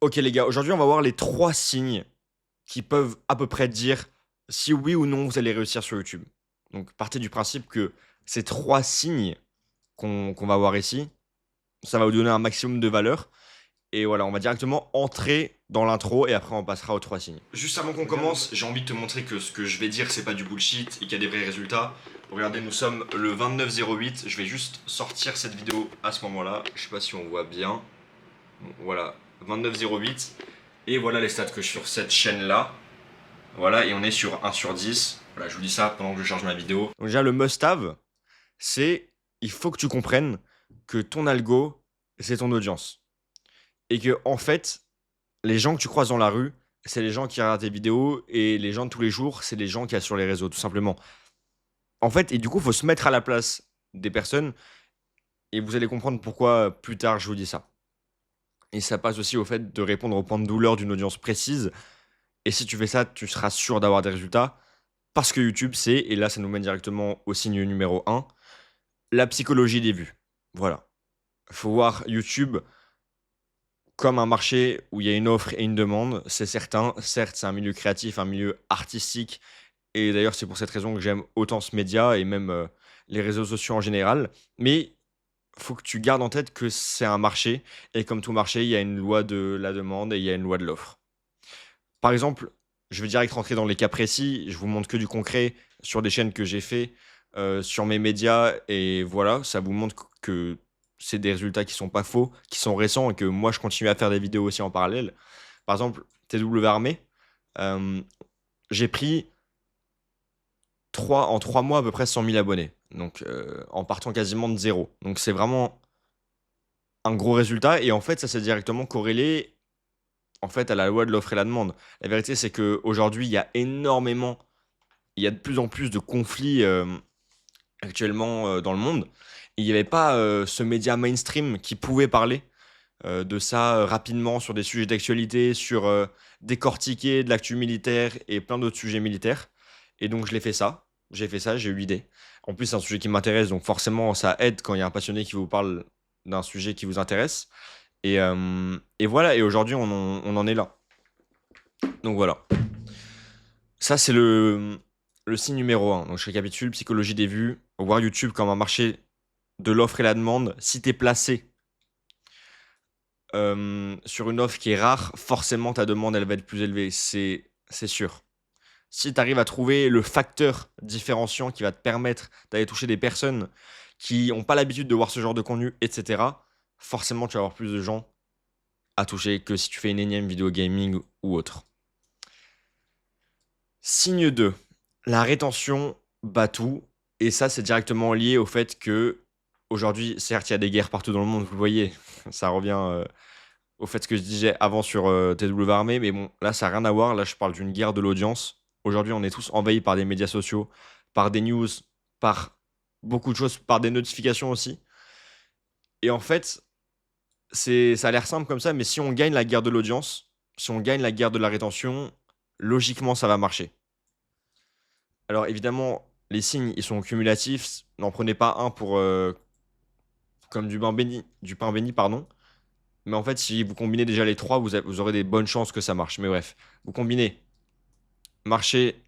Ok les gars, aujourd'hui on va voir les 3 signes qui peuvent à peu près dire si oui ou non vous allez réussir sur YouTube. Donc partez du principe que ces 3 signes qu'on va voir ici, ça va vous donner un maximum de valeur. Et voilà, on va directement entrer dans l'intro et après on passera aux 3 signes. Juste avant qu'on commence, j'ai envie de te montrer que ce que je vais dire c'est pas du bullshit et qu'il y a des vrais résultats. Regardez, nous sommes le 29/08, je vais juste sortir cette vidéo à ce moment-là. Je sais pas si on voit bien. Bon, voilà, 29/08. Et voilà les stats que je suis sur cette chaîne-là. Voilà, et on est sur 1/10. Voilà, je vous dis ça pendant que je charge ma vidéo. Donc déjà, le must-have, c'est il faut que tu comprennes que ton algo, c'est ton audience. Et que, en fait, les gens que tu croises dans la rue, c'est les gens qui regardent tes vidéos et les gens de tous les jours, c'est les gens qu'il y a sur les réseaux, tout simplement. En fait, et du coup, il faut se mettre à la place des personnes et vous allez comprendre pourquoi plus tard je vous dis ça. Et ça passe aussi au fait de répondre aux points de douleur d'une audience précise. Et si tu fais ça, tu seras sûr d'avoir des résultats. Parce que YouTube, c'est, et là ça nous mène directement au signe numéro un, la psychologie des vues. Voilà. Il faut voir YouTube comme un marché où il y a une offre et une demande, c'est certain. Certes, c'est un milieu créatif, un milieu artistique. Et d'ailleurs, c'est pour cette raison que j'aime autant ce média et même les réseaux sociaux en général. Mais il faut que tu gardes en tête que c'est un marché. Et comme tout marché, il y a une loi de la demande et il y a une loi de l'offre. Par exemple, je vais direct rentrer dans les cas précis. Je vous montre que du concret sur des chaînes que j'ai fait, sur mes médias. Et voilà, ça vous montre que c'est des résultats qui sont pas faux, qui sont récents et que moi, je continue à faire des vidéos aussi en parallèle. Par exemple, TW Armée, euh, j'ai pris en 3 mois à peu près 100 000 abonnés. Donc, en partant quasiment de zéro. Donc, c'est vraiment un gros résultat. Et en fait, ça s'est directement corrélé en fait, à la loi de l'offre et la demande. La vérité, c'est qu'aujourd'hui, il y a de plus en plus de conflits actuellement dans le monde. Et il n'y avait pas ce média mainstream qui pouvait parler de ça rapidement sur des sujets d'actualité, sur décortiquer de l'actu militaire et plein d'autres sujets militaires. Et donc, je l'ai fait ça. J'ai fait ça, j'ai eu l'idée. En plus, c'est un sujet qui m'intéresse, donc forcément, ça aide quand il y a un passionné qui vous parle d'un sujet qui vous intéresse. Et voilà, et aujourd'hui, on en est là. Donc voilà. Ça, c'est le signe numéro un. Donc je récapitule, psychologie des vues, voir YouTube comme un marché de l'offre et la demande. Si tu es placé sur une offre qui est rare, forcément ta demande, elle va être plus élevée. C'est sûr. Si tu arrives à trouver le facteur différenciant qui va te permettre d'aller toucher des personnes qui n'ont pas l'habitude de voir ce genre de contenu, etc., forcément, tu vas avoir plus de gens à toucher que si tu fais une énième vidéo gaming ou autre. Signe 2, la rétention bat tout. Et ça, c'est directement lié au fait que aujourd'hui, certes, il y a des guerres partout dans le monde, vous le voyez. Ça revient au fait que je disais avant sur TW Armée, mais bon, là, ça n'a rien à voir. Là, je parle d'une guerre de l'audience. Aujourd'hui, on est tous envahis par des médias sociaux, par des news, par beaucoup de choses, par des notifications aussi. Et en fait, ça a l'air simple comme ça, mais si on gagne la guerre de l'audience, si on gagne la guerre de la rétention, logiquement, ça va marcher. Alors évidemment, les signes, ils sont cumulatifs. N'en prenez pas un pour comme du pain béni, pardon. Mais en fait, si vous combinez déjà les trois, vous aurez des bonnes chances que ça marche. Mais bref, vous combinez marcher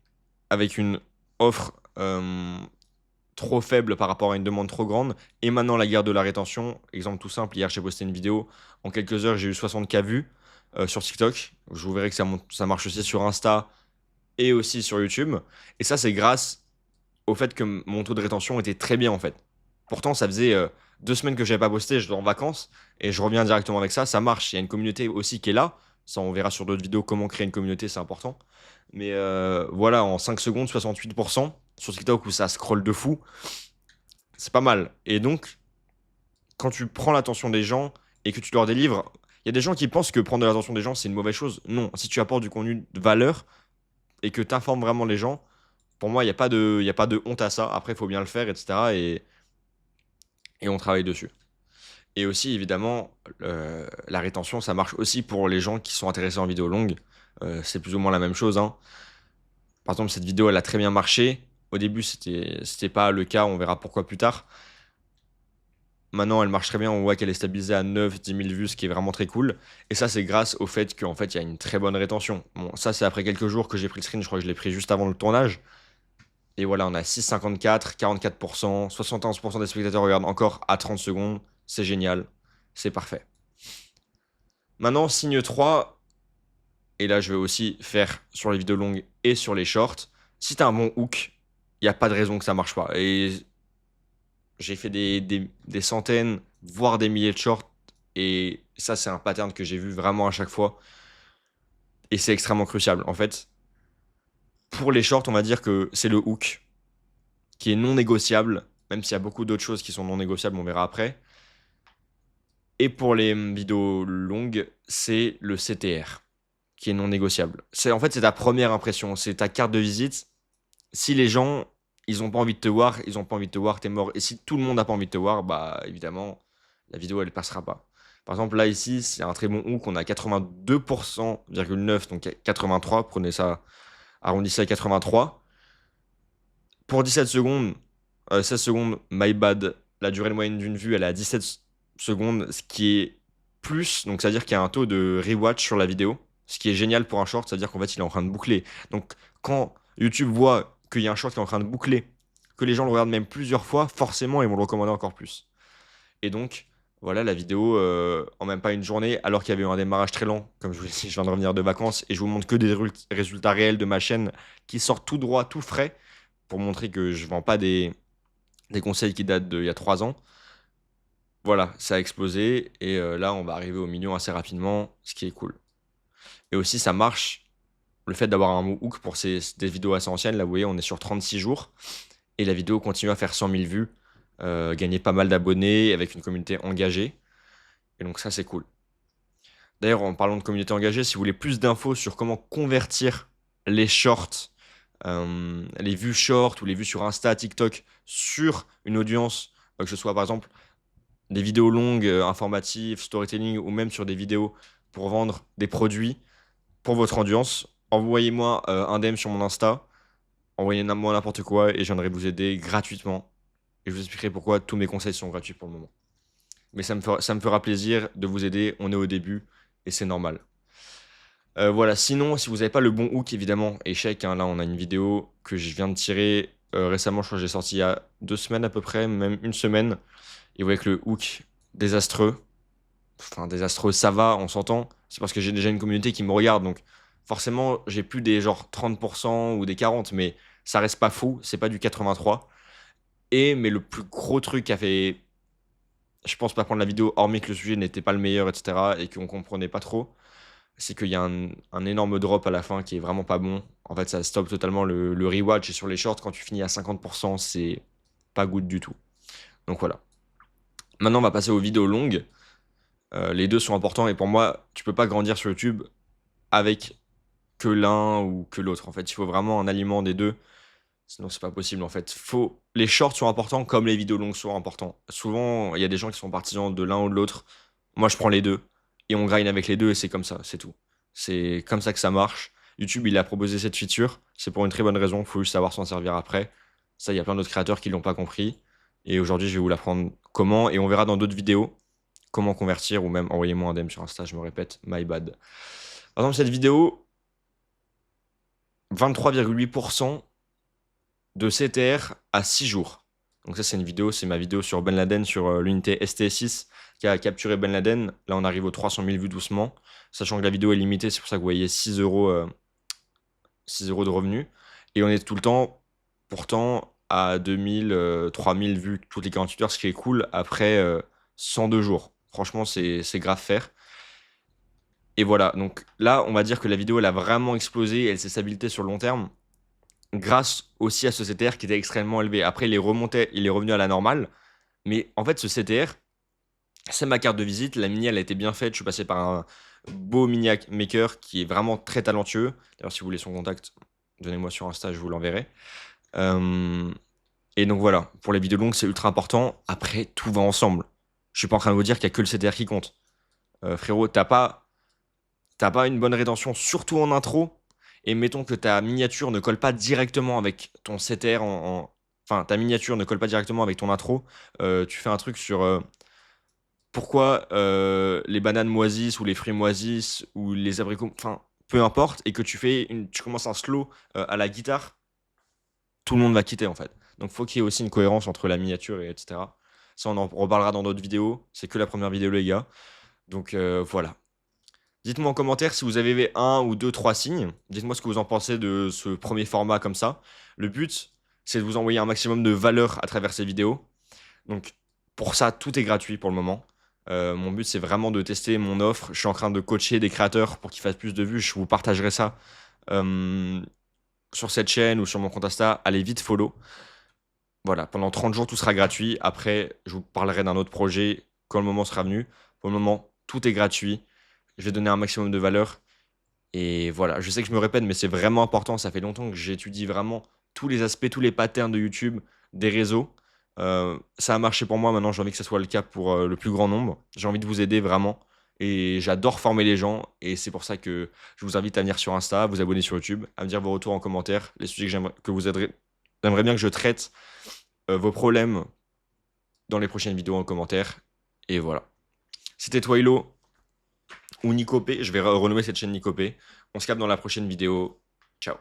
avec une offre trop faible par rapport à une demande trop grande, et maintenant la guerre de la rétention. Exemple tout simple, hier j'ai posté une vidéo, en quelques heures j'ai eu 60K vues sur TikTok. Je vous verrai que ça marche aussi sur Insta et aussi sur YouTube. Et ça, c'est grâce au fait que mon taux de rétention était très bien en fait. Pourtant, ça faisait 2 semaines que j'avais pas posté, je suis en vacances et je reviens directement avec ça. Ça marche. Il y a une communauté aussi qui est là. Ça, on verra sur d'autres vidéos comment créer une communauté, c'est important. Mais voilà, en 5 secondes, 68% sur TikTok où ça scrolle de fou, c'est pas mal. Et donc, quand tu prends l'attention des gens et que tu leur délivres, il y a des gens qui pensent que prendre de l'attention des gens, c'est une mauvaise chose. Non, si tu apportes du contenu de valeur et que tu informes vraiment les gens, pour moi, il y a pas de honte à ça. Après, il faut bien le faire, etc. Et on travaille dessus. Et aussi, évidemment, la rétention, ça marche aussi pour les gens qui sont intéressés en vidéo longue. C'est plus ou moins la même chose, hein. Par exemple, cette vidéo, elle a très bien marché. Au début, c'était pas le cas. On verra pourquoi plus tard. Maintenant, elle marche très bien. On voit qu'elle est stabilisée à 9-10 000 vues, ce qui est vraiment très cool. Et ça, c'est grâce au fait qu'en fait, il y a une très bonne rétention. Bon, ça, c'est après quelques jours que j'ai pris le screen. Je crois que je l'ai pris juste avant le tournage. Et voilà, on a 6,54, 44%, 71% des spectateurs regardent encore à 30 secondes. C'est génial. C'est parfait. Maintenant, signe 3. Et là, je vais aussi faire sur les vidéos longues et sur les shorts. Si tu as un bon hook, il n'y a pas de raison que ça marche pas. Et j'ai fait des centaines, voire des milliers de shorts. Et ça, c'est un pattern que j'ai vu vraiment à chaque fois. Et c'est extrêmement crucial. En fait, pour les shorts, on va dire que c'est le hook qui est non négociable, même s'il y a beaucoup d'autres choses qui sont non négociables, on verra après. Et pour les vidéos longues, c'est le CTR qui est non négociable. En fait, c'est ta première impression, c'est ta carte de visite. Si les gens, ils ont pas envie de te voir, ils ont pas envie de te voir, t'es mort. Et si tout le monde n'a pas envie de te voir, bah évidemment, la vidéo, elle passera pas. Par exemple, là, ici, c'est un très bon hook, on a 82,9%, donc 83, prenez ça, arrondissez à 83. Pour 17 secondes, 16 secondes, my bad, la durée moyenne d'une vue, elle est à 17 secondes, ce qui est plus, donc c'est-à-dire qu'il y a un taux de rewatch sur la vidéo, ce qui est génial pour un short, c'est-à-dire qu'en fait, il est en train de boucler. Donc, quand YouTube voit qu'il y a un short qui est en train de boucler, que les gens le regardent même plusieurs fois, forcément, ils vont le recommander encore plus. Et donc, voilà, la vidéo, en même pas une journée, alors qu'il y avait eu un démarrage très lent, comme je vous l'ai dit, je viens de revenir de vacances, et je vous montre que des résultats réels de ma chaîne qui sortent tout droit, tout frais, pour montrer que je vends pas des conseils qui datent d'il y a 3 ans. Voilà, ça a explosé, et là, on va arriver au million assez rapidement, ce qui est cool. Et aussi, ça marche, le fait d'avoir un hook pour des vidéos assez anciennes, là, vous voyez, on est sur 36 jours, et la vidéo continue à faire 100 000 vues, gagner pas mal d'abonnés, avec une communauté engagée, et donc ça, c'est cool. D'ailleurs, en parlant de communauté engagée, si vous voulez plus d'infos sur comment convertir les shorts, les vues shorts ou les vues sur Insta, TikTok sur une audience, que ce soit par exemple des vidéos longues, informatives, storytelling ou même sur des vidéos pour vendre des produits pour votre audience, envoyez-moi un DM sur mon Insta, envoyez-moi n'importe quoi et je viendrai vous aider gratuitement. Et je vous expliquerai pourquoi tous mes conseils sont gratuits pour le moment. Mais ça me fera plaisir de vous aider, on est au début et c'est normal. Voilà, sinon, si vous n'avez pas le bon hook, évidemment, échec, hein. Là, on a une vidéo que je viens de tirer récemment, je crois que j'ai sorti il y a 2 semaines à peu près, même une semaine. Et vous voyez que le hook, désastreux. Enfin, désastreux, ça va, on s'entend. C'est parce que j'ai déjà une communauté qui me regarde, donc forcément, j'ai plus des genre 30% ou des 40%, mais ça reste pas fou, c'est pas du 83. Mais le plus gros truc qui a fait, je pense pas prendre la vidéo, hormis que le sujet n'était pas le meilleur, etc., et qu'on comprenait pas trop, c'est qu'il y a un énorme drop à la fin qui est vraiment pas bon. En fait, ça stoppe totalement le rewatch. Et sur les shorts, quand tu finis à 50%, c'est pas good du tout. Donc voilà. Maintenant, on va passer aux vidéos longues. Les deux sont importants. Et pour moi, tu peux pas grandir sur YouTube avec que l'un ou que l'autre. En fait, il faut vraiment un aliment des deux. Sinon, c'est pas possible. En fait, les shorts sont importants comme les vidéos longues sont importants. Souvent, il y a des gens qui sont partisans de l'un ou de l'autre. Moi, je prends les deux et on grind avec les deux et c'est comme ça, c'est tout. C'est comme ça que ça marche. YouTube, il a proposé cette feature. C'est pour une très bonne raison. Il faut juste savoir s'en servir après. Ça, il y a plein d'autres créateurs qui l'ont pas compris. Et aujourd'hui, je vais vous l'apprendre comment. Et on verra dans d'autres vidéos comment convertir ou même envoyez-moi un DM sur Insta. Je me répète, my bad. Par exemple, cette vidéo, 23,8% de CTR à 6 jours. Donc ça, c'est une vidéo, c'est ma vidéo sur Ben Laden, sur l'unité ST6 qui a capturé Ben Laden. Là, on arrive aux 300 000 vues doucement, sachant que la vidéo est limitée, c'est pour ça que vous voyez 6 euros, 6 euros de revenus. Et on est tout le temps, pourtant, à 2000, 3000 vues toutes les 48 heures, ce qui est cool, après 102 jours. Franchement, c'est grave faire. Et voilà, donc là, on va dire que la vidéo, elle a vraiment explosé, elle s'est stabilisée sur le long terme grâce aussi à ce CTR qui était extrêmement élevé. Après, il est revenu à la normale. Mais en fait, ce CTR, c'est ma carte de visite. La mini, elle a été bien faite. Je suis passé par un beau mini maker qui est vraiment très talentueux. D'ailleurs, si vous voulez son contact, donnez-moi sur Insta, je vous l'enverrai. Euh, et donc voilà, pour les vidéos longues, c'est ultra important. Après, tout va ensemble. Je suis pas en train de vous dire qu'il n'y a que le CTR qui compte. Frérot, t'as pas une bonne rétention, surtout en intro. Et mettons que ta miniature ne colle pas directement avec ton CTR Enfin, ta miniature ne colle pas directement avec ton intro. Tu fais un truc sur pourquoi les bananes moisissent ou les fruits moisissent ou les abricots, enfin, peu importe, et que tu commences un slow à la guitare, tout le monde va quitter en fait. Donc faut qu'il y ait aussi une cohérence entre la miniature et etc. Ça, on en reparlera dans d'autres vidéos. C'est que la première vidéo, les gars. Donc voilà. Dites-moi en commentaire si vous avez un ou deux, trois signes. Dites-moi ce que vous en pensez de ce premier format comme ça. Le but, c'est de vous envoyer un maximum de valeur à travers ces vidéos. Donc pour ça, tout est gratuit pour le moment. Mon but, c'est vraiment de tester mon offre. Je suis en train de coacher des créateurs pour qu'ils fassent plus de vues. Je vous partagerai ça sur cette chaîne ou sur mon compte Insta. Allez vite follow. Voilà, pendant 30 jours, tout sera gratuit. Après, je vous parlerai d'un autre projet quand le moment sera venu. Pour le moment, tout est gratuit. Je vais donner un maximum de valeur. Et voilà, je sais que je me répète, mais c'est vraiment important. Ça fait longtemps que j'étudie vraiment tous les aspects, tous les patterns de YouTube, des réseaux. Ça a marché pour moi. Maintenant, j'ai envie que ce soit le cas pour le plus grand nombre. J'ai envie de vous aider vraiment. Et j'adore former les gens. Et c'est pour ça que je vous invite à venir sur Insta, à vous abonner sur YouTube, à me dire vos retours en commentaire, les sujets que vous aiderez. J'aimerais bien que je traite vos problèmes dans les prochaines vidéos en commentaire. Et voilà. C'était Twilo ou Nicopé. Je vais renommer cette chaîne Nicopé. On se capte dans la prochaine vidéo. Ciao.